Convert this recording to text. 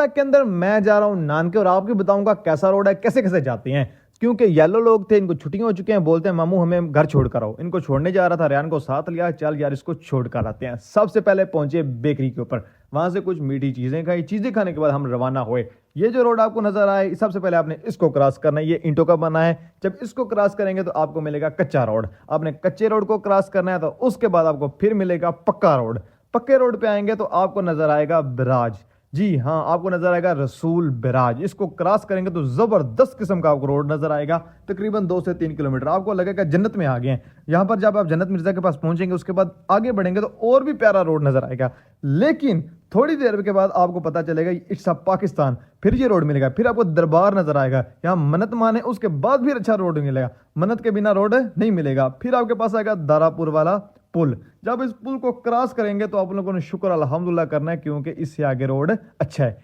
शिमला के अंदर मैं जा रहा हूँ नानके और आपको बताऊंगा कैसा रोड है, कैसे कैसे जाते हैं। क्योंकि येलो लोग थे, इनको छुट्टियां हो चुकी हैं, बोलते हैं मामू हमें घर छोड़ कर आओ। इनको छोड़ने जा रहा था, रेहान को साथ लिया, चल यार इसको छोड़ कर आते हैं। सबसे पहले पहुंचे बेकरी के ऊपर, वहां से कुछ मीठी चीजें खाई। चीजें खाने के बाद हम रवाना हुए। ये जो रोड आपको नजर आए, सबसे पहले आपने इसको क्रॉस करना है। ये ईंटों का बना है। जब इसको क्रॉस करेंगे तो आपको मिलेगा कच्चा रोड। आपने कच्चे रोड को क्रॉस करना है, तो उसके बाद आपको फिर मिलेगा पक्का रोड। पक्के रोड पे आएंगे तो आपको नजर आएगा बिराज। जी हाँ, आपको नजर आएगा रसूल बिराज। इसको क्रॉस करेंगे तो जबरदस्त किस्म का आपको रोड नजर आएगा। तकरीबन 2 से 3 किलोमीटर आपको लगेगा जन्नत में आ गए हैं। यहाँ पर जब आप जन्नत मिर्जा के पास पहुंचेंगे, उसके बाद आगे बढ़ेंगे तो और भी प्यारा रोड नजर आएगा। लेकिन थोड़ी देर के बाद आपको पता चलेगा इट्स अ पाकिस्तान। फिर ये रोड मिलेगा, फिर आपको दरबार नजर आएगा। यहाँ मन्नत माने उसके बाद फिर अच्छा रोड मिलेगा। मन्नत के बिना रोड नहीं मिलेगा। फिर आपके पास आएगा दारापुर वाला पुल। जब इस पुल को क्रॉस करेंगे तो आप लोगों ने शुक्र अल्हम्दुलिल्लाह करना है, क्योंकि इससे आगे रोड अच्छा है।